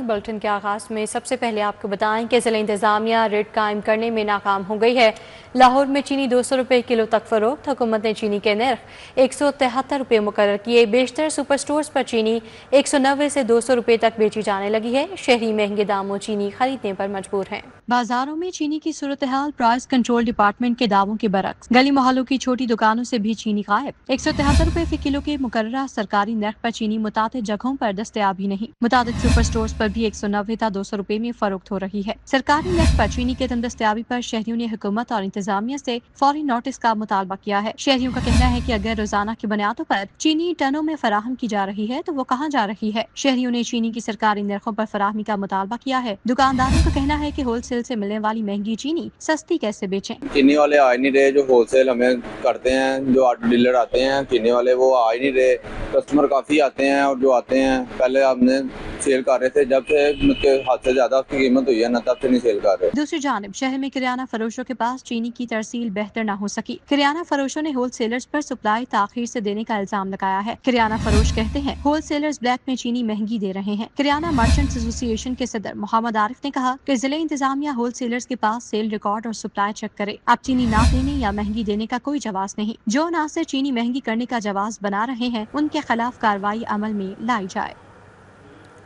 Bulletin کے آغاز میں سب سے پہلے آپ کو بتائیں کہ ضلع انتظامیہ ریٹ قائم کرنے میں ناکام ہو گئی ہے۔ لاہور میں چینی 200 روپے کلو تک فروخت۔ حکومت نے چینی کے نرخ 173 روپے مقرر کیے۔ بیشتر سپر سٹورز پر چینی 190 سے 200 روپے تک بیچی جانے لگی ہے۔ شہری مہنگے داموں چینی خریدنے پر مجبور ہیں۔ بازاروں میں چینی کی صورتحال پرائس کنٹرول ڈپارٹمنٹ کے دعووں کے برعکس گلی محلوں کی چھوٹی دکانوں سے بھی چینی غائب۔ 173 روپے فی کلو کے مقررہ سرکاری نرخ پر چینی متعدد جگہوں پر دستیاب ہی نہیں۔ متعدد سپر سٹورز پر بھی 190 تا 200 روپے میں فروخت ہو رہی ہے۔ سرکاری نرخ پر چینی کے تم دستیابی پر شہریوں نے حکومت اور انتظامیہ سے فوری نوٹس کا مطالبہ کیا ہے۔ شہریوں کا کہنا ہے کہ اگر روزانہ کی بنیادوں پر چینی ٹنوں میں فراہم کی جا رہی ہے تو وہ کہاں جا رہی ہے۔ شہریوں نے چینی کی سرکاری نرخوں پر فراہمی کا مطالبہ کیا ہے۔ دکانداروں کا کہنا ہے کہ ہول سیل سے ملنے والی مہنگی چینی سستی کیسے بیچیں۔ چینی والے آ نہیں رہے، جو ہول سیل ہمیں کرتے ہیں، جو آٹو ڈیلر آتے ہیں چینی والے، وہ آ ہی نہیں رہے۔ کسٹمر کافی آتے ہیں اور جو آتے ہیں پہلے ہم نے سیل کر رہے تھے، جب سے حد سے زیادہ اس کی قیمت ہوئی ہے نا تب سے نہیں سیل کر رہے۔ دوسری جانب شہر میں کریانہ فروشوں کے پاس چینی کی ترسیل بہتر نہ ہو سکی۔ کریانہ فروشوں نے ہول سیلرز پر سپلائی تاخیر سے دینے کا الزام لگایا ہے۔ کریانہ فروش کہتے ہیں ہول سیلرز بلیک میں چینی مہنگی دے رہے ہیں۔ کریانہ مرچنٹس ایسوسی ایشن کے صدر محمد عارف نے کہا کہ ضلع انتظامیہ ہول سیلرز کے پاس سیل ریکارڈ اور سپلائی چیک کرے۔ اب چینی نہ دینے یا مہنگی دینے کا کوئی جواز نہیں۔ جو عناصر چینی مہنگی کرنے کا جواز بنا رہے ہیں ان کے خلاف کارروائی عمل میں لائی جائے۔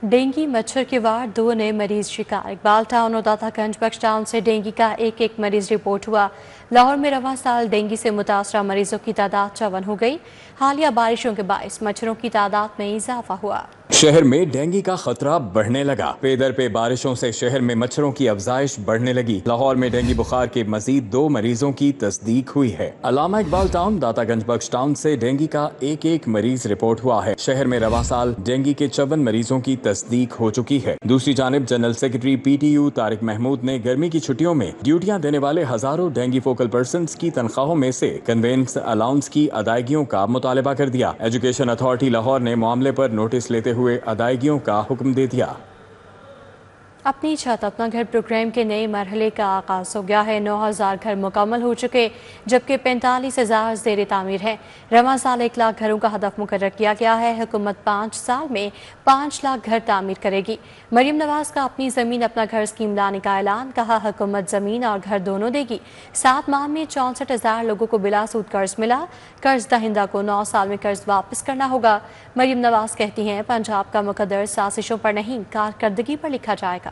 ڈینگی مچھر کے وار 2 نئے مریض شکار۔ اقبال ٹاؤن اور داتا گنج بخش ٹاؤن سے ڈینگی کا ایک مریض رپورٹ ہوا۔ لاہور میں رواں سال ڈینگی سے متاثرہ مریضوں کی تعداد 54 ہو گئی۔ حالیہ بارشوں کے باعث مچھروں کی تعداد میں اضافہ ہوا۔ شہر میں ڈینگی کا خطرہ بڑھنے لگا۔ پے در پہ بارشوں سے شہر میں مچھروں کی افزائش بڑھنے لگی۔ لاہور میں ڈینگی بخار کے مزید 2 مریضوں کی تصدیق ہوئی ہے۔ علامہ اقبال ٹاؤن داتا گنج بخش ٹاؤن سے ڈینگی کا ایک مریض رپورٹ ہوا ہے۔ شہر میں رواں سال ڈینگی کے 54 مریضوں کی تصدیق ہو چکی ہے۔ دوسری جانب general secretary P T U Tariq Mahmood نے گرمی کی چھٹیوں میں ڈیوٹیاں دینے والے ہزاروں ڈینگی فوکل پرسنز کی تنخواہوں میں سے کنوینس الاؤنس کی ادائیگیوں کا مطالبہ کر دیا۔ ایجوکیشن اتھارٹی لاہور نے معاملے پر نوٹس لیتے ہوئے ادائیگیوں کا حکم دے دیا۔ اپنی چھت اپنا گھر پروگرام کے نئے مرحلے کا آغاز ہو گیا ہے۔ 9000 گھر مکمل ہو چکے جبکہ 45,000 زیر تعمیر ہیں۔ رواں سال 1 لاکھ گھروں کا ہدف مقرر کیا گیا ہے۔ حکومت 5 سال میں 5 لاکھ گھر تعمیر کرے گی۔ مریم نواز کا اپنی زمین اپنا گھر اسکیم لانے کا اعلان۔ کہا حکومت زمین اور گھر دونوں دے گی۔ 7 ماہ میں 64,000 لوگوں کو بلا سود قرض ملا۔ قرض دہندہ کو 9 سال میں قرض واپس کرنا ہوگا۔ مریم نواز کہتی ہیں پنجاب کا مقدر سازشوں پر نہیں کارکردگی پر لکھا جائے گا۔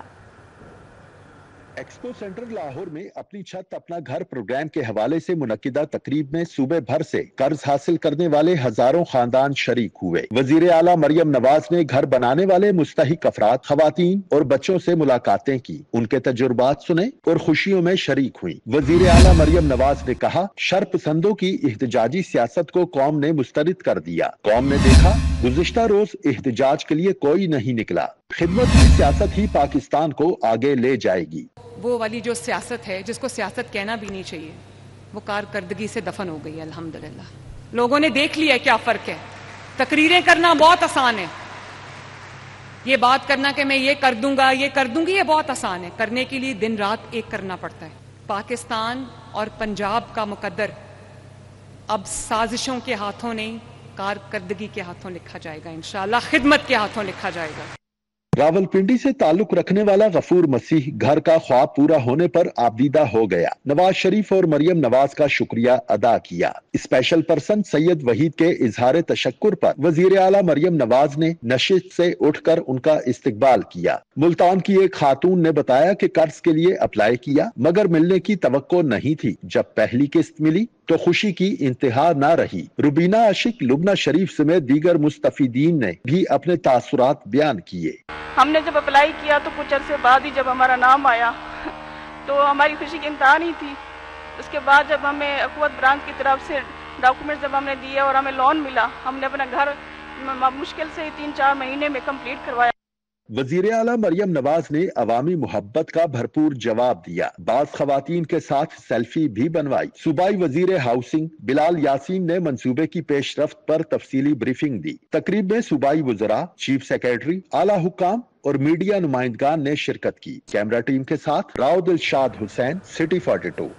ایکسپو سینٹر لاہور میں اپنی چھت اپنا گھر پروگرام کے حوالے سے منعقدہ تقریب میں صوبے بھر سے قرض حاصل کرنے والے ہزاروں خاندان شریک ہوئے۔ وزیر اعلیٰ مریم نواز نے گھر بنانے والے مستحق افراد، خواتین اور بچوں سے ملاقاتیں کی، ان کے تجربات سنے اور خوشیوں میں شریک ہوئیں۔ وزیر اعلیٰ مریم نواز نے کہا شر پسندوں کی احتجاجی سیاست کو قوم نے مسترد کر دیا۔ قوم نے دیکھا گزشتہ روز احتجاج کے لیے کوئی نہیں نکلا۔ خدمت کی سیاست ہی پاکستان کو آگے لے جائے گی۔ وہ والی جو سیاست ہے جس کو سیاست کہنا بھی نہیں چاہیے، وہ کارکردگی سے دفن ہو گئی ہے الحمدللہ۔ لوگوں نے دیکھ لیا کیا فرق ہے۔ تقریریں کرنا بہت آسان ہے، یہ بات کرنا کہ میں یہ کر دوں گا یہ کر دوں گی، یہ بہت آسان ہے۔ کرنے کے لیے دن رات ایک کرنا پڑتا ہے۔ پاکستان اور پنجاب کا مقدر اب سازشوں کے ہاتھوں نہیں، کارکردگی کے ہاتھوں لکھا جائے گا، انشاءاللہ خدمت کے ہاتھوں لکھا جائے گا۔ راولپنڈی سے تعلق رکھنے والا غفور مسیح گھر کا خواب پورا ہونے پر آبدیدہ ہو گیا۔ نواز شریف اور مریم نواز کا شکریہ ادا کیا۔ اسپیشل پرسن سید وحید کے اظہار تشکر پر وزیر اعلیٰ مریم نواز نے نشست سے اٹھ کر ان کا استقبال کیا۔ ملتان کی ایک خاتون نے بتایا کہ قرض کے لیے اپلائی کیا مگر ملنے کی توقع نہیں تھی۔ جب پہلی قسط ملی تو خوشی کی انتہا نہ رہی۔ روبینہ عاشق، لبنہ شریف سمیت دیگر مستفیدین نے بھی اپنے تاثرات بیان کیے۔ ہم نے جب اپلائی کیا تو کچھ عرصے بعد ہی جب ہمارا نام آیا تو ہماری خوشی کی انتہا نہیں تھی۔ اس کے بعد جب ہمیں اخوت برانچ کی طرف سے ڈاکومنٹس جب ہم نے دیے اور ہمیں لون ملا، ہم نے اپنا گھر مشکل سے 3-4 مہینے میں کمپلیٹ کروایا۔ وزیر اعلیٰ مریم نواز نے عوامی محبت کا بھرپور جواب دیا۔ بعض خواتین کے ساتھ سیلفی بھی بنوائی۔ صوبائی وزیر ہاؤسنگ بلال یاسین نے منصوبے کی پیش رفت پر تفصیلی بریفنگ دی۔ تقریب میں صوبائی وزراء، چیف سیکریٹری، اعلیٰ حکام اور میڈیا نمائندگان نے شرکت کی۔ کیمرہ ٹیم کے ساتھ راؤ دلشاد حسین، سٹی 42۔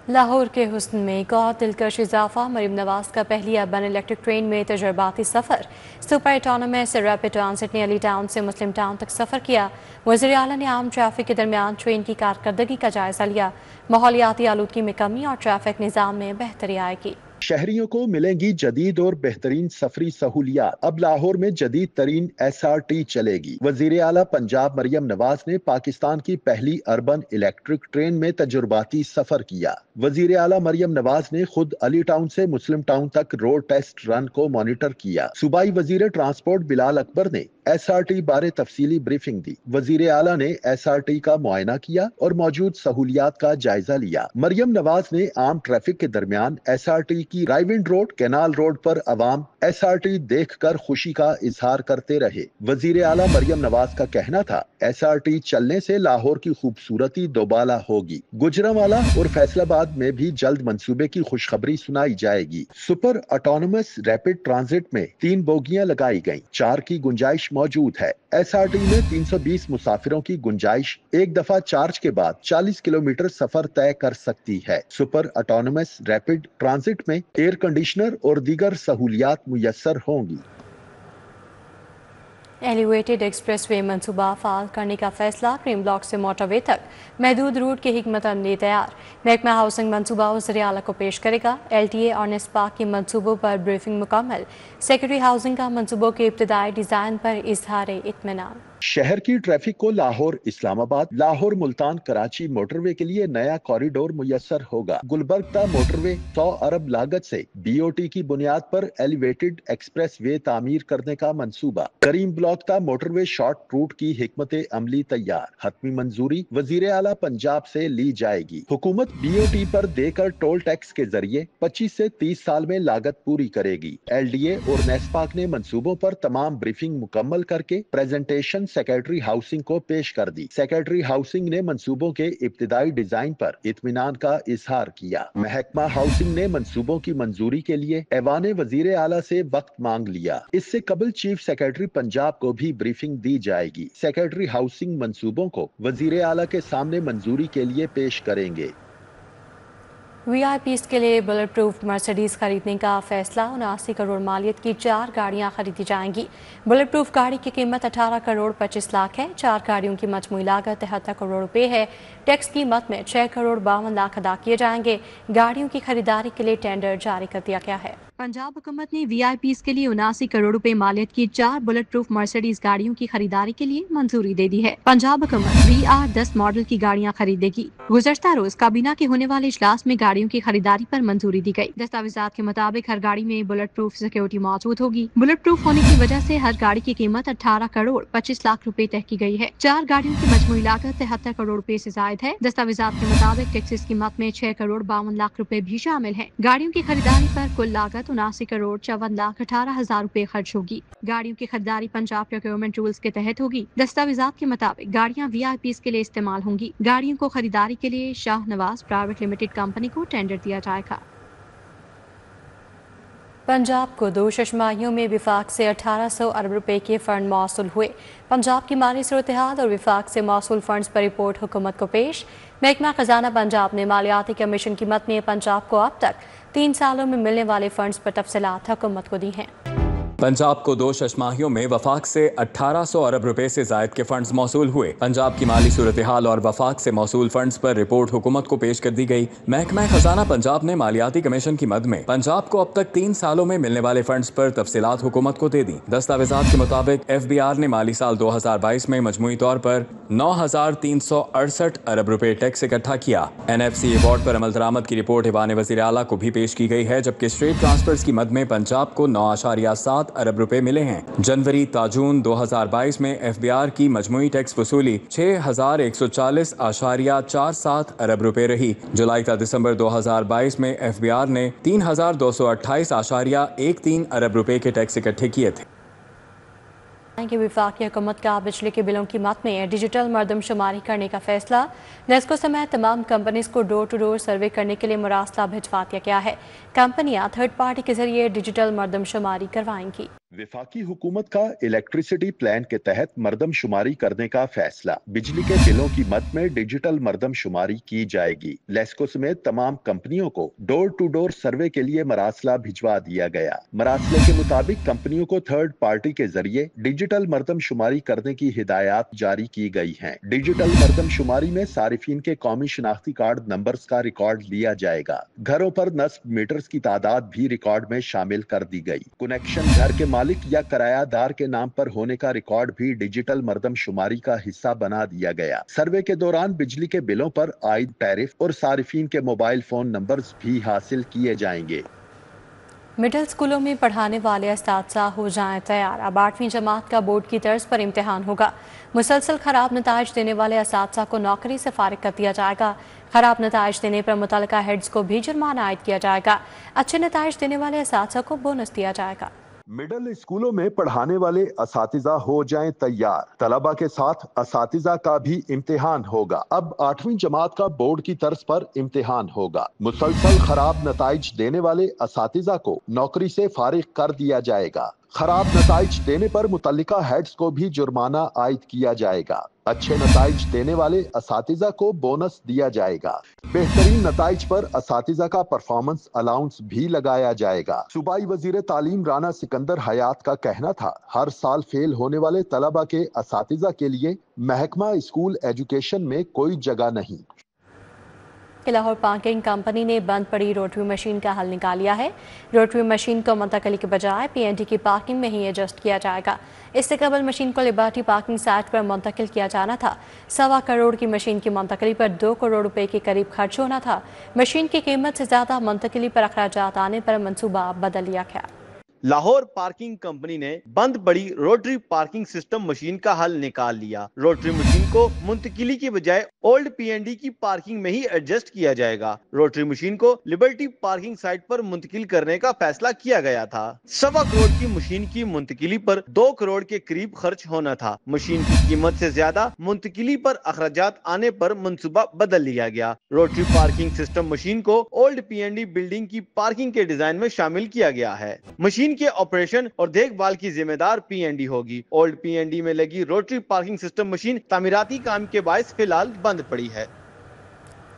لاہور کے حسن میں ایک اور دلکش اضافہ، مریم نواز کا پہلی اربن الیکٹرک ٹرین میں تجرباتی سفر۔ سپر اٹانومس ریپڈ ٹرانزٹ نے علی ٹاؤن سے مسلم ٹاؤن تک سفر کیا۔ وزیر اعلیٰ نے عام ٹریفک کے درمیان ٹرین کی کارکردگی کا جائزہ لیا۔ ماحولیاتی آلودگی میں کمی اور ٹریفک نظام میں بہتری آئے گی۔ شہریوں کو ملیں گی جدید اور بہترین سفری سہولیات۔ اب لاہور میں جدید ترین SRT چلے گی۔ وزیر اعلیٰ پنجاب مریم نواز نے پاکستان کی پہلی اربن الیکٹرک ٹرین میں تجرباتی سفر کیا۔ وزیر اعلیٰ مریم نواز نے خود علی ٹاؤن سے مسلم ٹاؤن تک روڈ ٹیسٹ رن کو مانیٹر کیا۔ صوبائی وزیر ٹرانسپورٹ بلال اکبر نے SRT بارے تفصیلی بریفنگ دی۔ وزیر اعلیٰ نے SRT کا معائنہ کیا اور موجود سہولیات کا جائزہ لیا۔ مریم نواز نے عام ٹریفک کے درمیان SRT کی رائیونڈ روڈ، کینال روڈ پر عوام SRT دیکھ کر خوشی کا اظہار کرتے رہے۔ وزیر اعلیٰ مریم نواز کا کہنا تھا، SRT چلنے سے لاہور کی خوبصورتی دوبالا ہوگی۔ گوجرانوالہ اور فیصل آباد میں بھی جلد منصوبے کی خوشخبری سنائی جائے گی۔ سپر اٹانومس ریپڈ ٹرانزٹ میں 3 بوگیاں لگائی گئیں، 4 کی گنجائش موجود ہے۔ SRT میں 320 مسافروں کی گنجائش، ایک دفعہ چارج کے بعد 40 کلومیٹر سفر طے کر سکتی ہے۔ سپر اٹانومس ریپڈ ٹرانزٹ میں ایئر کنڈیشنر اور دیگر سہولیات میسر ہوں گی۔ ایلیویٹڈ ایکسپریس وے منصوبہ فعال کرنے کا فیصلہ، کریم بلاک سے موٹر وے تک محدود روٹ کی حکمت عملی تیار۔ محکمہ ہاؤسنگ منصوبہ وزیر اعلیٰ کو پیش کرے گا۔ LTA اور NSPAC کے منصوبوں پر بریفنگ مکمل۔ سیکرٹری ہاؤسنگ کا منصوبوں کے ابتدائی ڈیزائن پر اظہار اطمینان۔ شہر کی ٹریفک کو لاہور اسلام آباد، لاہور ملتان کراچی موٹر وے کے لیے نیا کوریڈور میسر ہوگا۔ گلبرگ تا موٹر وے 100 ارب لاگت سے BOT کی بنیاد پر ایلیویٹڈ ایکسپریس وے تعمیر کرنے کا منصوبہ۔ کریم بلاک تا موٹر وے شارٹ روٹ کی حکمت عملی تیار، حتمی منظوری وزیر اعلیٰ پنجاب سے لی جائے گی۔ حکومت BOT پر دے کر ٹول ٹیکس کے ذریعے 25 سے 30 سال میں لاگت پوری کرے گی۔ LDA اور NSPAC نے منصوبوں پر تمام بریفنگ مکمل کر کے پریزنٹیشن سیکرٹری ہاؤسنگ کو پیش کر دی۔ سیکرٹری ہاؤسنگ نے منصوبوں کے ابتدائی ڈیزائن پر اطمینان کا اظہار کیا۔ محکمہ ہاؤسنگ نے منصوبوں کی منظوری کے لیے ایوان وزیر اعلیٰ سے وقت مانگ لیا۔ اس سے قبل چیف سیکرٹری پنجاب کو بھی بریفنگ دی جائے گی۔ سیکرٹری ہاؤسنگ منصوبوں کو وزیر اعلیٰ کے سامنے منظوری کے لیے پیش کریں گے۔ VIPs کے لیے بلٹ پروف مرسیڈیز خریدنے کا فیصلہ، 79 کروڑ مالیت کی 4 گاڑیاں خریدی جائیں گی۔ بلٹ پروف گاڑی کی قیمت 18 کروڑ 25 لاکھ ہے۔ 4 گاڑیوں کی مجموعی لاگت 73 کروڑ روپے ہے۔ ٹیکس قیمت میں 6 کروڑ 52 لاکھ ادا کیے جائیں گے۔ گاڑیوں کی خریداری کے لیے ٹینڈر جاری کر دیا گیا ہے۔ پنجاب حکومت نے VIPs کے لیے 79 کروڑ روپے مالیت کی 4 بلٹ پروف مرسیڈیز گاڑیوں کی خریداری کے لیے منظوری دے دی ہے۔ پنجاب حکومت VR10 ماڈل کی گاڑیاں خریدے گی۔ گزشتہ روز کابینہ کے ہونے والے اجلاس میں گاڑیوں کی خریداری پر منظوری دی گئی۔ دستاویزات کے مطابق ہر گاڑی میں بلٹ پروف سیکورٹی موجود ہوگی۔ بلٹ پروف ہونے کی وجہ سے ہر گاڑی کی قیمت 18 کروڑ 25 لاکھ روپے طے کی گئی ہے۔ 4 گاڑیوں کی مجموعی لاگت 73 کروڑ روپے سے زائد ہے۔ دستاویزات کے مطابق ٹیکسز قیمت میں 6 کروڑ 52 لاکھ روپے بھی شامل ہیں۔ گاڑیوں کی خریداری پر کل لاگت 79 کروڑ 54 لاکھ 18 ہزار روپے خرچ ہوگی۔ گاڑیوں کی خریداری پنجاب پروکیورمنٹ رولز کے تحت ہوگی۔ دستاویزات کے مطابق گاڑیاں VIPs کے لیے استعمال ہوں گی۔ گاڑیوں کو خریداری کے لیے Shah Nawaz private limited company کو ٹینڈر دیا جائے گا۔ پنجاب کو 2 ششماہیوں میں وفاق سے 1800 ارب روپے کے فنڈ موصول ہوئے۔ پنجاب کی مالی صورتحال اور وفاق سے موصول فنڈز پر رپورٹ حکومت کو پیش۔ محکمہ خزانہ پنجاب نے مالیاتی کمیشن کی مد میں پنجاب کو اب تک 3 سالوں میں ملنے والے فنڈز پر تفصیلات حکومت کو دی ہیں۔ پنجاب کو 2 ششماہیوں میں وفاق سے 1800 ارب روپے سے زائد کے فنڈز موصول ہوئے۔ پنجاب کی مالی صورتحال اور وفاق سے موصول فنڈز پر رپورٹ حکومت کو پیش کر دی گئی۔ محکمہ خزانہ پنجاب نے مالیاتی کمیشن کی مد میں پنجاب کو اب تک 3 سالوں میں ملنے والے فنڈز پر تفصیلات حکومت کو دے دی۔ دستاویزات کے مطابق FBR نے مالی سال 2022 میں مجموعی طور پر 9368 ارب روپے ٹیکس اکٹھا کیا۔ NFC ایوارڈ پر عمل درآمد کی رپورٹ ایوان وزیر اعلیٰ کو بھی پیش کی گئی ہے، جبکہ اسٹریٹ ٹرانسفرز کی مد میں پنجاب کو 9.7 ارب روپے ملے ہیں۔ جنوری تا جون 2022 میں FBR کی مجموعی ٹیکس وصولی 6140.47 ارب روپے رہی۔ جولائی تا دسمبر 2022 میں FBR نے 3228.13 ارب روپے کے ٹیکس اکٹھے کیے تھے۔ کہ وفاقی حکومت کا بجلی کے بلوں کی مد میں ڈیجیٹل مردم شماری کرنے کا فیصلہ، نیسکو سمیت تمام کمپنیز کو ڈور ٹو ڈور سروے کرنے کے لیے مراسلہ بھجوا دیا گیا ہے۔ کمپنیاں تھرڈ پارٹی کے ذریعے ڈیجیٹل مردم شماری کروائیں گی۔ वफाकी हुकूमत का इलेक्ट्रिसिटी प्लान के तहत मर्दमशुमारी करने का फैसला। बिजली के बिलों की मद में डिजिटल मर्दमशुमारी की जाएगी। लेस्को समेत तमाम कंपनियों को डोर टू डोर सर्वे के लिए मरासला भिजवा दिया गया। मरासले के मुताबिक कंपनियों को थर्ड पार्टी के जरिए डिजिटल मर्दमशुमारी करने की हिदायत जारी की गई हैं। डिजिटल मर्दमशुमारी में सारिफिन के कौमी शनाख्ती कार्ड नंबर्स का रिकॉर्ड लिया जाएगा। घरों पर नस्ब मीटर्स की तादाद भी रिकॉर्ड में शामिल कर दी गई। कनेक्शन घर के मालिक या किरायादार के नाम पर होने का रिकॉर्ड भी डिजिटल मर्दमशुमारी का हिस्सा बना दिया गया। सर्वे के दौरान बिजली के बिलों पर आयद टैरिफ और सारिफिन के मोबाइल फोन नंबर्स भी हासिल किए जाएंगे। मिडिल स्कूलों में पढ़ाने वाले असातिज़ा हो जाएं तैयार। अब 8वीं जमात का बोर्ड की तर्ज पर इम्तिहान होगा। मुसलसल खराब नताइज देने वाले असातिज़ा को नौकरी से फारिग कर दिया जाएगा। खराब नताइज देने पर मुतल्लिका हेड्स को भी जुर्माना आयद किया जाएगा। अच्छे नताइज देने वाले असातिज़ा को बोनस दिया जाएगा। मिडिल स्कूलों में पढ़ाने वाले असातिज़ा हो जाएं तैयार। तलबा के साथ असातिज़ा का भी इम्तिहान होगा। अब 8वीं जमात का बोर्ड की तर्ज पर इम्तिहान होगा। मुसलसल खराब नताइज देने वाले असातिज़ा को नौकरी से फारिग कर दिया जाएगा। खराब नताइज देने पर मुतल्लिका हेड्स को भी जुर्माना आयद किया जाएगा। अच्छे नताइज देने वाले असातिज़ा को बोनस दिया जाएगा। बेहतरीन नताइज पर असातिज़ा का परफॉर्मेंस अलाउंस भी लगाया जाएगा। सूबाई वजीर तालीम राना सिकंदर हयात का कहना था, हर साल फेल होने वाले तलबा के असातिज़ा के लिए महकमा स्कूल एजुकेशन में कोई जगह नहीं। लाहौर पार्किंग कंपनी ने बंद पड़ी रोटरी मशीन का हल निकाल लिया है। रोटरी मशीन को मुंतकिली के बजाय पीएनडी की पार्किंग में ही एडजस्ट किया जाएगा। इससे कबल मशीन को लिबर्टी पार्किंग साइट पर मुंतकिल किया जाना था। 1.25 करोड़ की मशीन की मुंतकिली पर 2 करोड़ रुपए के करीब खर्च होना था। मशीन की कीमत से ज्यादा मुंतकिली पर अखराजात आने पर मंसूबा बदल लिया गया। लाहौर पार्किंग कंपनी ने बंद पड़ी रोटरी पार्किंग सिस्टम मशीन का हल निकाल लिया। रोटरी मशीन को मुंतकिली की बजाय ओल्ड पीएनडी की पार्किंग में ही एडजस्ट किया जाएगा। रोटरी मशीन को लिबर्टी पार्किंग साइट पर मुंतकिल करने का फैसला किया गया था। 1.25 करोड़ की मशीन की मुंतकिली पर 2 करोड़ के करीब खर्च होना था। मशीन की कीमत से ज्यादा मुंतकिली पर अखराजात आने पर मंसूबा बदल लिया गया। रोटरी पार्किंग सिस्टम मशीन को ओल्ड पीएनडी बिल्डिंग की पार्किंग के डिजाइन में शामिल किया गया है। मशीन के ऑपरेशन और देखभाल की जिम्मेदार पीएनडी होगी। ओल्ड पीएनडी में लगी रोटरी पार्किंग सिस्टम मशीन तामीराती काम के बायस फिलहाल बंद पड़ी है।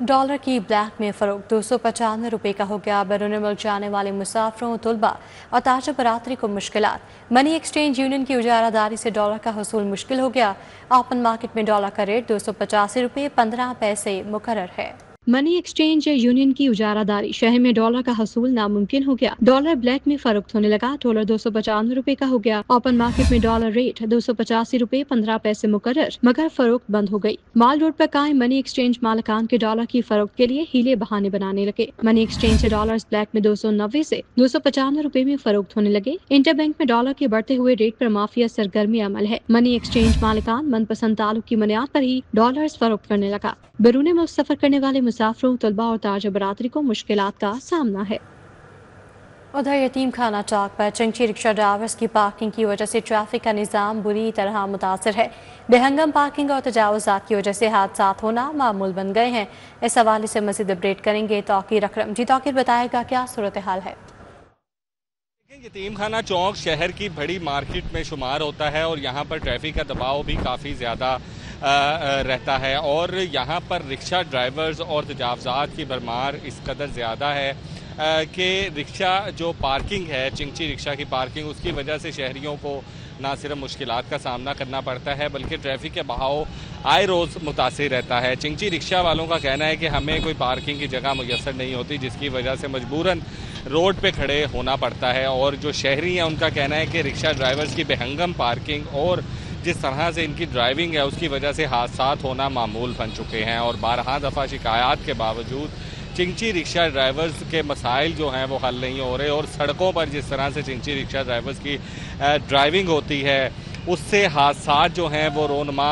डॉलर की ब्लैक में फरोख्त 295 रुपए का हो गया। बैरून मुल्क जाने वाले मुसाफिरों, तुलबा और ताजर बरादरी को मुश्किलात। मनी एक्सचेंज यूनियन की उजारादारी से डॉलर का हसूल मुश्किल हो गया। ओपन मार्केट में डॉलर का रेट 285 रुपए 15 पैसे मुकर्रर है। मनी एक्सचेंज यूनियन की उजारादारी शहर में डॉलर का हसूल नामुमकिन हो गया। डॉलर ब्लैक में फरोख्त होने लगा। डॉलर 295 रुपए का हो गया। ओपन मार्केट में डॉलर रेट 285 रुपए 15 पैसे मुकर्रर, मगर फरोख्त बंद हो गई। माल रोड पर कायम मनी एक्सचेंज मालकान के डॉलर की फरोख्त के लिए हीले बहाने बनाने लगे। मनी एक्सचेंज से डॉलर ब्लैक में 290 से 295 रुपए में फरोख्त होने लगे। इंटर बैंक में डॉलर के बढ़ते हुए रेट पर माफिया सरगर्मी अमल है। मनी एक्सचेंज मालकान मनपसंद ताल्लुक की बुनियाद पर ही डॉलर फरोख्त करने लगा। बैरून मुल्क सफर करने वाले मुसाफिरों, तलबा और ताजर बरादरी को मुश्किलात का सामना है। उधर यतीम खाना चौक पर चिंची रिक्शा ड्राइवर्स की पार्किंग की वजह से ट्रैफिक का निज़ाम बुरी तरह मुतासर है। बेहंगम पार्किंग और तजावुज़ात की वजह से हादसात होना मामूल बन गए हैं। इस हवाले से मज़ीद अपडेट करेंगे तौकीर अकरम। जी तौकीर, बताएगा क्या सूरत हाल है? यतीम खाना चौक शहर की बड़ी मार्केट में शुमार होता है और यहाँ पर ट्रैफिक का दबाव भी काफ़ी ज़्यादा रहता है और यहाँ पर रिक्शा ड्राइवर्स और तजावुज़ात की भरमार इस कदर ज़्यादा है कि रिक्शा जो पार्किंग है, चिंची रिक्शा की पार्किंग, उसकी वजह से शहरियों को ना सिर्फ मुश्किलात का सामना करना पड़ता है बल्कि ट्रैफिक के बहाव आए रोज़ मुतासिर रहता है। चिंची रिक्शा वालों का कहना है कि हमें कोई पार्किंग की जगह मुयस्सर नहीं होती, जिसकी वजह से मजबूरन रोड पे खड़े होना पड़ता है। और जो शहरी हैं उनका कहना है कि रिक्शा ड्राइवर्स की बेहंगम पार्किंग और जिस तरह से इनकी ड्राइविंग है उसकी वजह से हादसात होना मामूल बन चुके हैं और 12 दफ़ा शिकायत के बावजूद चिंची रिक्शा ड्राइवर्स के मसाइल जो हैं वो हल नहीं हो रहे और सड़कों पर जिस तरह से चिंची रिक्शा ड्राइवर्स की ड्राइविंग होती है उससे हादसात जो हैं वो रोनमा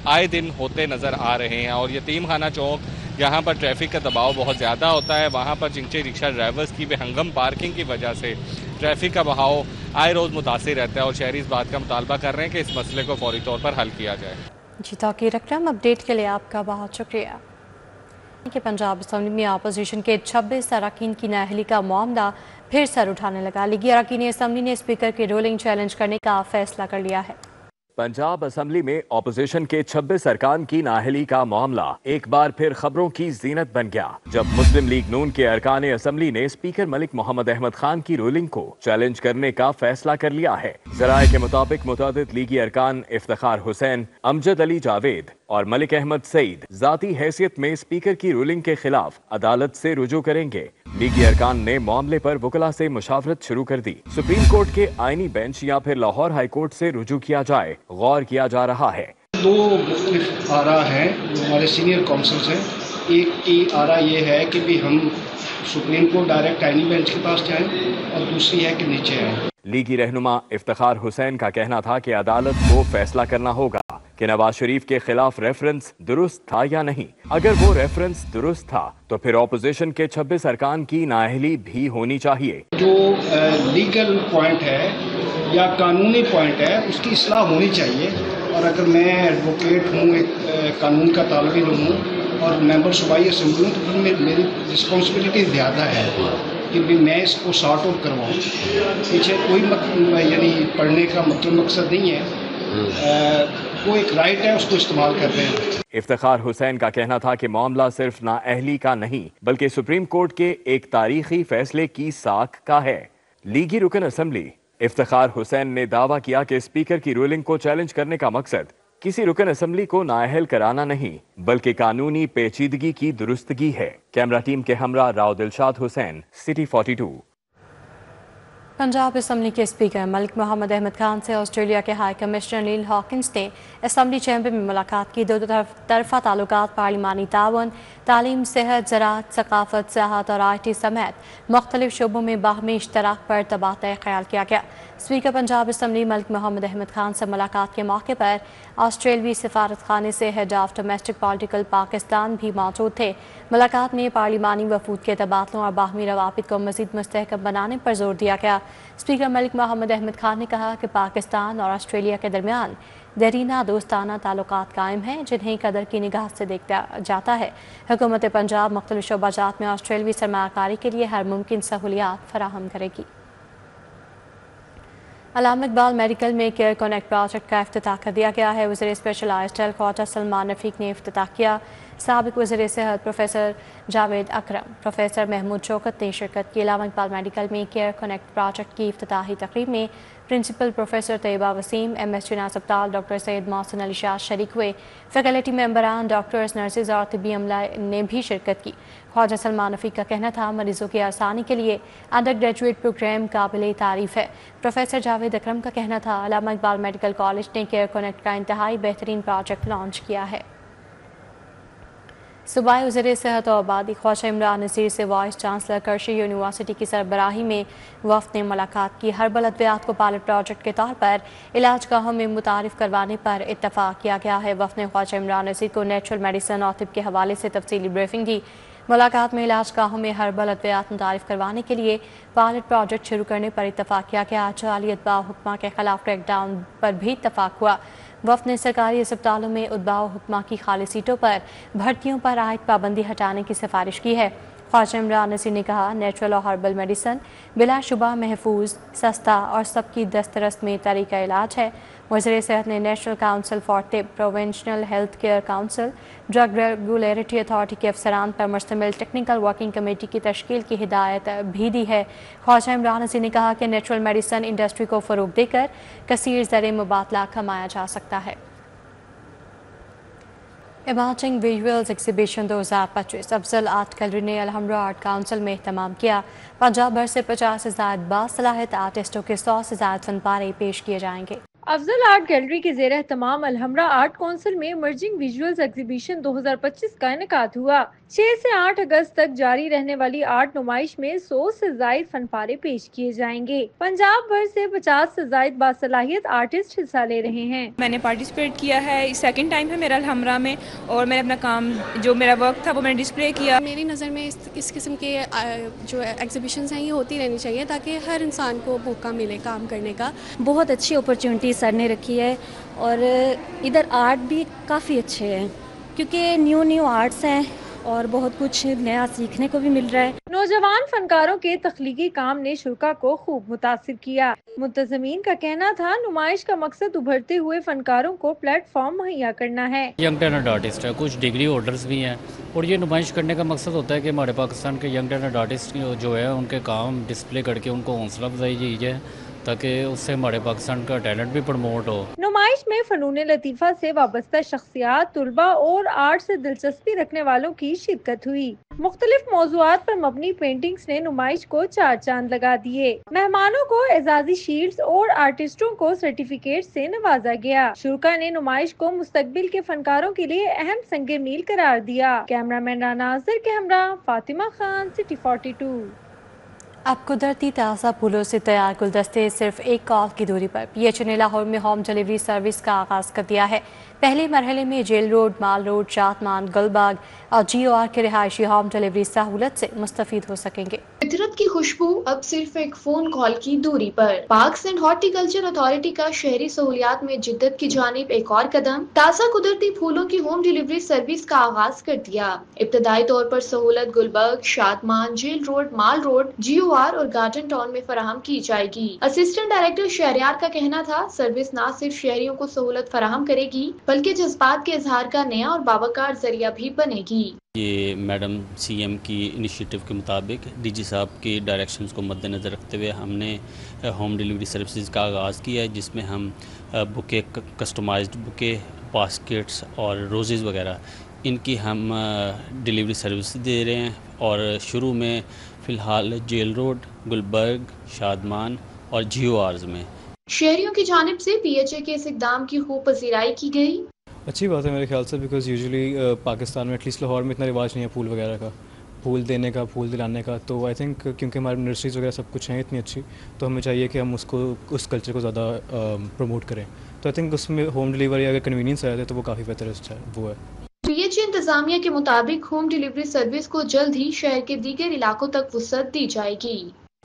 आए दिन होते नज़र आ रहे हैं। और यतीम खाना चौक जहाँ पर ट्रैफिक का दबाव बहुत ज़्यादा होता है, वहाँ पर चिंची रिक्शा ड्राइवर्स की बेहंगम पार्किंग की वजह से ट्रैफिक का बहाव आए रोज़ मुतासिर रहता है और शहरी इस बात का मुतालबा कर रहे हैं कि इस मसले को फौरी तौर पर हल किया जाए। जी तौकीर अकरम, अपडेट के लिए आपका बहुत शुक्रिया। کہ पंजाब असम्बली में अपोजिशन के 26 अरकान की नाअहली का मामला फिर सर उठाने लगा। लीगी अरकान असम्बली ने स्पीकर की रूलिंग चैलेंज करने का फैसला कर लिया है। पंजाब असम्बली में अपोजिशन के 26 अरकान की नाअहली का मामला एक बार फिर खबरों की जीनत बन गया, जब मुस्लिम लीग नून के अरकान असम्बली ने स्पीकर मलिक मोहम्मद अहमद खान की रूलिंग को चैलेंज करने का फैसला कर लिया है। ज़राए के मुताबिक मुतादिद लीगी अरकान इफ्तिखार हुसैन, अमजद अली जावेद और मलिक अहमद सईद जाती हैसियत में स्पीकर की रूलिंग के खिलाफ अदालत से रुजू करेंगे। लीगी अरकान ने मामले पर वकला से मुशावरत शुरू कर दी। सुप्रीम कोर्ट के आईनी बेंच या फिर लाहौर हाई कोर्ट से रुजू किया जाए, गौर किया जा रहा है। दो मुख्तलिफ आरा हैं जो हमारे सीनियर काउंसिल्स हैं। एक की आरा ये है कि भी हम सुप्रीम कोर्ट डायरेक्ट आईनी बेंच के पास जाएं और दूसरी है कि नीचे आएं। लीगी रहनुमा इफ्तिखार हुसैन का कहना था कि अदालत को फैसला करना होगा कि नवाज शरीफ के खिलाफ रेफरेंस दुरुस्त था या नहीं। अगर वो रेफरेंस दुरुस्त था तो फिर ऑपोजिशन के 26 अरकान की नाअहली भी होनी चाहिए। जो लीगल पॉइंट है या कानूनी पॉइंट है उसकी इस्लाह होनी चाहिए, और अगर मैं एडवोकेट हूँ, एक कानून का तालिब इल्म हूँ और मेंबर सूबाई असेंबली हूँ, तो फिर मेरी रिस्पॉन्सिबिलिटी ज़्यादा है कि भी मैं इसको सॉर्ट आउट करवाऊँ। पीछे कोई यानी पढ़ने का मकसद नहीं है, वो एक राइट है, उसको इस्तेमाल कर रहे हैं। इफ्तिखार हुसैन का कहना था कि मामला सिर्फ नाअहली का नहीं बल्कि सुप्रीम कोर्ट के एक तारीखी फैसले की साख का है। लीगी रुकन असम्बली इफ्तिखार हुसैन ने दावा किया कि स्पीकर की रूलिंग को चैलेंज करने का मकसद किसी रुकन असम्बली को नाअहल कराना नहीं बल्कि कानूनी पेचीदगी की दुरुस्तगी है। कैमरा टीम के हमरा राव दिलशाद हुसैन, सिटी 42। पंजाब असम्बली के स्पीकर मलिक मोहम्मद अहमद खान से ऑस्ट्रेलिया के हाई कमिश्नर नील हॉकिंस ने असम्बली चैम्बर में मुलाकात की। दो तरफा ताल्लुकात, पार्लिमानी ताउन, तालीम, सेहत, ज़राअत, सकाफत, सियाहत और IT समेत मुख्तलिफ शोबों में बाहमी इश्तराक पर तबादला ख्याल किया गया। स्पीकर पंजाब असम्बली मलिक मोहम्मद अहमद खान से मुलाकात के मौके पर ऑस्ट्रेलवी सफारत खाने से head of domestic political Pakistan भी मौजूद थे। मुलाकात में पार्लिमानी वफूद के तबादलों और बाहमी रवाबित को मज़ीद मुस्तहकम बनाने पर जोर दिया गया। स्पीकर मलिक मोहम्मद अहमद खान ने कहा कि पाकिस्तान और ऑस्ट्रेलिया के दरमियान देरीना दोस्ताना ताल्लुकात कायम हैं, जिन्हें कदर की निगाह से देखा जाता है। हुकूमत पंजाब मुख्तलिफ शोबाजात में ऑस्ट्रेलवी सरमाकारी के लिए हर मुमकिन सहूलियात फराहम करेगी। अल्लामा इकबाल मेडिकल में केयर कनेक्ट प्रोजेक्ट का इफ्तिताह कर दिया गया है। वज़ीर स्पेशलाइज्ड हेल्थ ख्वाजा सलमान रफीक ने इफ्तिताह किया। साबिक वज़ीर सेहत प्रोफेसर जावेद अकरम, प्रोफेसर महमूद शौकत ने शिरकत की। अल्लामा इकबाल मेडिकल में केयर कनेक्ट प्रोजेक्ट की इफ्तिताही तकरीब में principal professor Tayyaba Waseem, MS चुना अस्पताल डॉक्टर सैयद मोहसिन अली शाह शरीक हुए। फैकल्टी मेंबरान, डॉक्टर्स, नर्सेज और तिब्बी अमला ने भी शिरकत की। ख्वाजा सलमान रफीक का कहना था मरीजों की आसानी के लिए अंडर ग्रेजुएट प्रोग्राम काबिल तारीफ है। प्रोफेसर जावेद अकरम का कहना था अल्लामा इकबाल मेडिकल कॉलेज ने केयर कनेक्ट का इंतहाई बेहतरीन प्रोजेक्ट लॉन्च किया है। सूबाई वज़ीर सेहत और आबादी ख्वाजा इमरान नज़ीर से वाइस चांसलर करशी यूनिवर्सिटी की सरबराही में वफ़द ने मुलाकात की। हर्बल अद्वियात को पायलट प्रोजेक्ट के तौर पर इलाज गाहों में मुतारिफ करवाने पर इत्तफाक किया गया है। वफ़द ने ख्वाजा इमरान नज़ीर को नेचुरल मेडिसिन और तिब के हवाले से तफसीली ब्रीफिंग दी। मुलाकात में इलाज गाहों में हर्बल अद्वियात मुतारिफ करवाने के लिए पायलट प्रोजेक्ट शुरू करने पर इत्तफाक किया गया। जाली अदवा हुक्मा के खिलाफ क्रैकडाउन पर भी इत्तफाक हुआ। वफ़द ने सरकारी अस्पतालों में उद्बाव हुक्मा की खाली सीटों पर भर्तियों पर आयद पाबंदी हटाने की सिफारिश की है। ख्वाजा इमरान नज़ीर ने कहा नेचुरल और हर्बल मेडिसन बिलाशुबा महफूज, सस्ता और सबकी दस्तरस में तरीका इलाज है। वज़ीर सेहत ने नेशनल काउंसिल फॉर तिब, provincial health care council, drug regulatory authority के अफसरान पर मुश्तमिल टेक्निकल वर्किंग कमेटी की तश्कील की हिदायत भी दी है। ख्वाजा इमरान नज़ीर ने कहा कि नेचुरल मेडिसन इंडस्ट्री को फ़रोग देकर कसीर ज़र मुबादला कमाया जा सकता है। Emerging visuals exhibition 2025 Afzal art gallery ने अलहम्रा आर्ट काउंसिल में एहतमाम किया। पंजाब भर से 50 से ज़ायद बासलाहियत आर्टिस्टों के 100 से ज़ायद फनपारे पेश किए जाएंगे। अफजल आर्ट गैलरी के ज़ेर एहतमाम अलहम्रा आर्ट काउंसिल में इमर्जिंग विजुअल्स एग्जीबिशन 2025 का इनेकाद हुआ। 6 से 8 अगस्त तक जारी रहने वाली आर्ट नुमाइश में 100 से ज़ायद फनपारे पेश किए जाएंगे। पंजाब भर से 50 से ज़ायद बासलाहियत आर्टिस्ट हिस्सा ले रहे हैं। मैंने पार्टिसिपेट किया है, सेकंड टाइम है मेरा अलहम्रा में, और मैंने अपना काम जो मेरा वर्क था वो मैंने डिस्प्ले किया। मेरी नज़र में इस किस्म के जो एग्जीबिशंस हैं ये होती रहनी चाहिए ताकि हर इंसान को मौका मिले काम करने का। बहुत अच्छी अपॉर्चुनिटी सर ने रखी है और इधर आर्ट भी काफ़ी अच्छे हैं क्योंकि न्यू आर्ट्स हैं और बहुत कुछ नया सीखने को भी मिल रहा है। नौजवान फनकारों के तख्लीकी काम ने शुरा को खूब मुतासिर किया। मुंतज़मीन का कहना था नुमाइश का मकसद उभरते हुए फनकारों को प्लेटफॉर्म मुहैया करना है। यंग टैलेंट आर्टिस्ट है, कुछ डिग्री होल्डर्स भी हैं और ये नुमाइश करने का मकसद होता है कि हमारे पाकिस्तान के यंग टैलेंट आर्टिस्ट जो है उनके काम डिस्प्ले करके उनको हौसला अफजाई की जाए ताकि उससे हमारे पाकिस्तान का टैलेंट भी प्रमोट हो। नुमाइश में फनून लतीफ़ा से वाबस्ता शख्सियात, तुलबा और आर्ट से दिलचस्पी रखने वालों की शिरकत हुई। मुख्तलिफ मौज़ूआत पर मबनी पेंटिंग्स ने नुमाइश को चार चांद लगा दिए। मेहमानों को एजाज़ी शील्ड्स और आर्टिस्टों को सर्टिफिकेट से नवाजा गया। शुरा ने नुमाइश को मुस्तकबिल के फनकारों के लिए अहम संगे मील करार दिया। कैमरामैन राना आज़र के हमरा फातिमा खान, सिटी 42। अब कुदरती ताज़ा फूलों से तैयार गुलदस्ते सिर्फ एक कॉल की दूरी पर PHA ने लाहौर में होम डिलीवरी सर्विस का आगाज़ कर दिया है। पहले मरहले में जेल रोड, माल रोड, शादमान, गुलबाग और GOR के रिहायशी होम डिलीवरी सहूलत से मुस्तफीद हो सकेंगे। फितरत की खुशबू अब सिर्फ एक फोन कॉल की दूरी पर। पार्क्स एंड हॉर्टिकल्चर अथॉरिटी का शहरी सहूलियात में जिद्दत की जानिब एक और कदम, ताज़ा कुदरती फूलों की होम डिलीवरी सर्विस का आगाज कर दिया। इब्तदाई तौर पर सहूलत गुलबर्ग, शादमान, जेल रोड, माल रोड, GOR और गार्डन टाउन में फराहम की जाएगी। असिस्टेंट डायरेक्टर शहरियार का कहना था, सर्विस न सिर्फ शहरियों को सहूलत फराहम करेगी बल्कि जज्बात के इजहार का नया और बावकार जरिया भी बनेगी। ये मैडम CM की इनिशिएटिव के मुताबिक DG साहब की डायरेक्शंस को मद्देनज़र रखते हुए हमने होम डिलीवरी सर्विसेज का आगाज़ किया है, जिसमें हम बुके, कस्टमाइज्ड बुके, बास्केट्स और रोज़ेज़ वगैरह इनकी हम डिलीवरी सर्विस दे रहे हैं। और शुरू में फ़िलहाल जेल रोड, गुलबर्ग, शादमान और GORs में। शहरियों की जानिब से PHA के इस इक़दाम की खूब पजीराई की गई। अच्छी बात है मेरे ख्याल से, बिकॉज़ यूजुअली पाकिस्तान में एटलीस्ट लाहौर में इतना रिवाज नहीं है फूल वगैरह का, फूल देने का, फूल दिलाने का। तो आई थिंक क्योंकि हमारी नर्सरीज वगैरह सब कुछ हैं इतनी अच्छी, तो हमें चाहिए कि हम उस कल्चर को ज़्यादा प्रमोट करें। तो आई थिंक उसमें होम डिलीवरी अगर कन्वीनियंस आया तो वो काफ़ी बेहतर है वो है। PHA इंतजामिया के मुताबिक होम डिलीवरी सर्विस को जल्द ही शहर के दीगर इलाकों तक वुसअत दी जाएगी।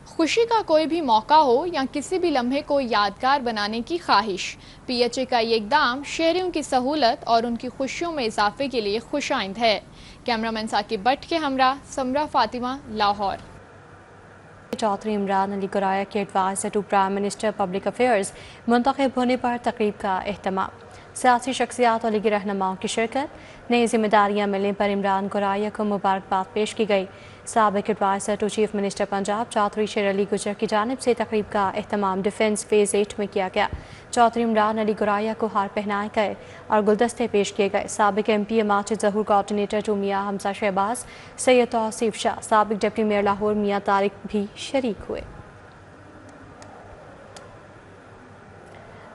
खुशी का कोई भी मौका हो या किसी भी लम्हे को यादगार बनाने की ख्वाहिश, PHA का ये इक़दाम शहरियों की सहूलत और उनकी खुशियों में इजाफे के लिए खुशाइंद है। कैमरामैन साकिब भट्ट के हमरा समरा फातिमा, लाहौर। चौधरी इमरान अली गुराया के adviser to prime minister public affairs मुंतखब होने पर तकरीब का एहतमाम। सियासी शख्सियात और लीगी रहनुमाओं की शिरकत। नई जिम्मेदारियां मिलने पर इमरान गुराया को मुबारकबाद पेश की गई। साबिक adviser to chief minister Punjab Chaudhry Sher Ali गुजर की जानिब से तकरीब का एहतमाम डिफेंस फेज़ 8 में किया गया। चौधरी इमरान अली गुराया को हार पहनाए गए और गुलदस्ते पेश किए गए। साबिक MP मार्च ज़हूर कोऑर्डिनेटर टू मियाँ हमजा शहबाज, सैयद तौसीफ शाह, साबिक डिप्टी मेयर लाहौर मियाँ तारिक भी शरीक हुए।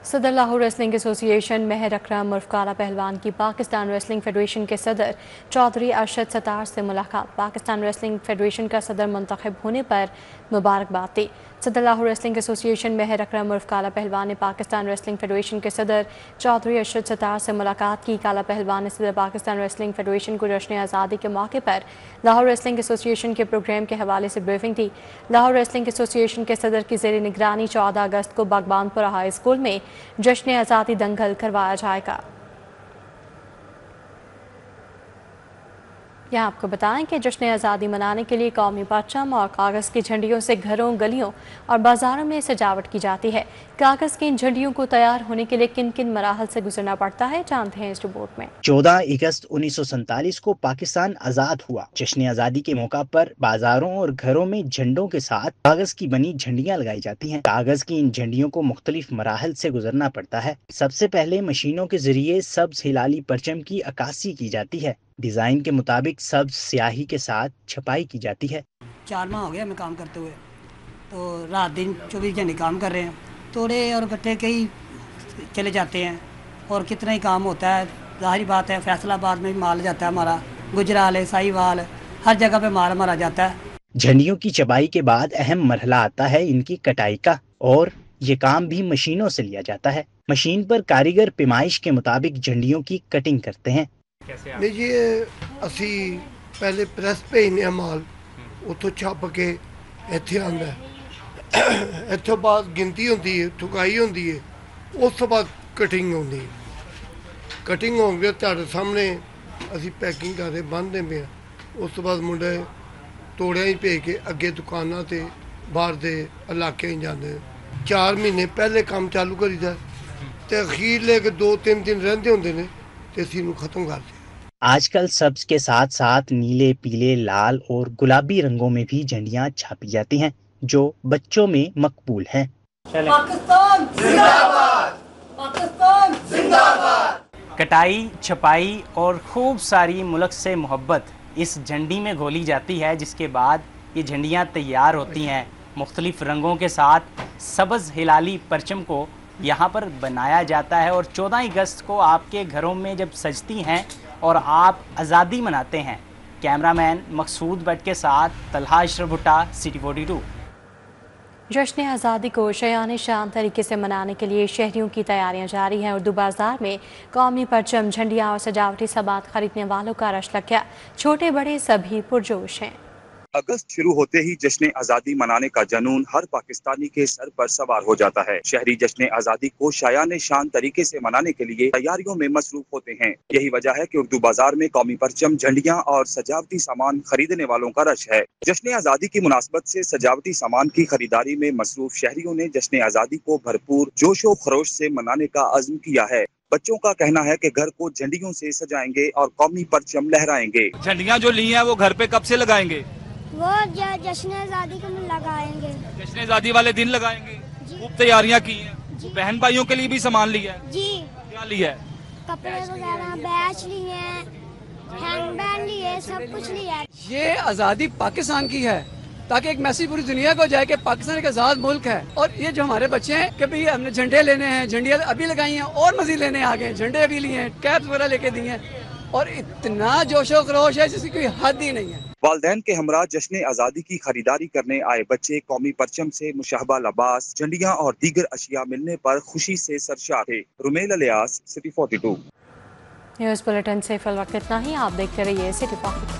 सदर लाहौर रेसलिंग एसोसिएशन मेहर अकरम उर्फ काला पहलवान की पाकिस्तान रेसलिंग फेडरेशन के सदर चौधरी अरशद सतार से मुलाकात। पाकिस्तान रेसलिंग फेडरेशन का सदर मुंतखब होने पर मुबारकबाद दी। सदर लाहौर रेसलिंग एसोसिएशन मेहर अकरम उर्फ काला पहलवान ने पाकिस्तान रेसलिंग फेडरेशन के सदर चौधरी अरशद सतार से मुलाकात की। काला पहलवान ने सदर पाकिस्तान रेसलिंग फेडरेशन को जश्न आज़ादी के मौके पर लाहौर रेसलिंग एसोसिएशन के प्रोग्राम के हवाले से ब्रीफिंग दी। लाहौर रेसलिंग एसोसिएशन के सदर की ज़ेर निगरानी 14 अगस्त को बागबानपुरा हाई स्कूल में जश्न आज़ादी दंगल करवाया जाएगा। यहाँ आपको बताएं कि जश्न आज़ादी मनाने के लिए कौमी परचम और कागज़ की झंडियों से घरों, गलियों और बाज़ारों में सजावट की जाती है। कागज़ की इन झंडियों को तैयार होने के लिए किन किन मराहल से गुजरना पड़ता है, जानते हैं इस रिपोर्ट में। 14 अगस्त 1947 को पाकिस्तान आज़ाद हुआ। जश्न आज़ादी के मौका पर बाजारों और घरों में झंडों के साथ कागज़ की बनी झंडियाँ लगाई जाती हैं। कागज़ की इन झंडियों को मुख्तलिफ मराहल से गुजरना पड़ता है। सबसे पहले मशीनों के जरिए सब्ज हिलाली परचम की अक्कासी की जाती है। डिजाइन के मुताबिक सब्ज स्याही के साथ छपाई की जाती है। 4 माह हो गया हमें काम करते हुए, तो रात दिन 24 घंटे काम कर रहे हैं। तोड़े और गट्टे कई चले जाते हैं और कितना ही काम होता है। ज़ाहिर बात है फैसलाबाद में भी माल जाता है हमारा, गुजराल, साहिवाल, हर जगह पे माल हमारा जाता है। झंडियों की छपाई के बाद अहम मरहला आता है इनकी कटाई का, और ये काम भी मशीनों से लिया जाता है। मशीन पर कारीगर पैमाइश के मुताबिक झंडियों की कटिंग करते हैं। नहीं जी, असी पहले प्रेस भेजने माल, उतो छप के इत्थे आंदा, इत्थों बाद गिनती होंदी है, ठुकाई होंदी है, उस बाद कटिंग होंदी है। कटिंग हो गई तुहाडे सामने असी पैकिंग करके बन्नदे पे ਉਸ ਤੋਂ ਬਾਅਦ ਮੁੰਡੇ ਤੋੜਿਆਂ ਹੀ ਭੇਜ ਕੇ ਅੱਗੇ ਦੁਕਾਨਾਂ ਤੇ ਬਾਹਰ ਦੇ ਇਲਾਕੇ ਹੀ ਜਾਂਦੇ। 4 ਮਹੀਨੇ ਪਹਿਲੇ ਕੰਮ ਚਾਲੂ ਕਰੀਦਾ ਤੇ ਅਖੀਰਲੇ 2-3 ਦਿਨ ਰਹਿੰਦੇ ਹੁੰਦੇ ਨੇ ਤੇ ਅਸੀਂ ਇਹਨੂੰ ਖਤਮ ਕਰਦੇ। आजकल सब्ज के साथ साथ नीले, पीले, लाल और गुलाबी रंगों में भी झंडियां छापी जाती हैं जो बच्चों में मकबूल हैं। पाकिस्तान जिंदाबाद, पाकिस्तान जिंदाबाद। कटाई, छपाई और खूब सारी मुल्क से मोहब्बत इस झंडी में घोली जाती है, जिसके बाद ये झंडियाँ तैयार होती हैं। मुख्तलिफ रंगों के साथ सब्ज़ हिलाली परचम को यहाँ पर बनाया जाता है और 14 अगस्त को आपके घरों में जब सजती हैं और आप आज़ादी मनाते हैं। कैमरामैन मकसूद भट्ट के साथ तलहा अशरफ भुट्टा, सिटी 42। जश्न आज़ादी को शयान शान तरीके से मनाने के लिए शहरियों की तैयारियां जारी हैं। उर्दू बाजार में कौमी परचम, झंडियाँ और सजावटी सामान खरीदने वालों का रश लग गया। छोटे बड़े सभी पुरजोश हैं। अगस्त शुरू होते ही जश्न आज़ादी मनाने का जनून हर पाकिस्तानी के सर पर सवार हो जाता है। शहरी जश्न आज़ादी को शायान शान तरीके से मनाने के लिए तैयारियों में मसरूफ होते हैं। यही वजह है कि उर्दू बाजार में कौमी परचम, झंडियाँ और सजावटी सामान खरीदने वालों का रश है। जश्न आज़ादी की मुनासबत से सजावटी सामान की खरीदारी में मसरूफ शहरियों ने जश्न आज़ादी को भरपूर जोशो खरोश से मनाने का अज़्म किया है। बच्चों का कहना है कि घर को झंडियों से सजाएंगे और कौमी परचम लहराएंगे। झंडियाँ जो ली हैं वो घर पे कब से लगाएंगे? वो जश्न आज़ादी को लगाएंगे। जश्न आज़ादी वाले दिन लगाएंगे। खूब तैयारियां की हैं। बहन भाइयों के लिए भी सामान लिया है जी। क्या लिया है? कपड़े वगैरह, बैच लिए, हैंडबैग लिए, सब कुछ लिया। ये आज़ादी पाकिस्तान की है ताकि एक मैसेज पूरी दुनिया को जाए कि पाकिस्तान एक आज़ाद मुल्क है। और ये जो हमारे बच्चे हैं कि भाई हमने झंडे लेने हैं, झंडियाँ अभी लगाई हैं और मजीद लेने आ गए, झंडे अभी लिए हैं, कैप्स वगैरह लेके दिए हैं और इतना जोशो खरोश है जिसकी कोई हद ही नहीं है। वालदैन के हमरा जश्न आज़ादी की खरीदारी करने आए बच्चे कौमी परचम से मुशहबा लबास, झंडियाँ और दीगर अशिया मिलने पर खुशी से सरशार थे। Rumel alias, city 42। News bulletin से फिल वक्त इतना ही। आप देखते रहिए सिटी 42।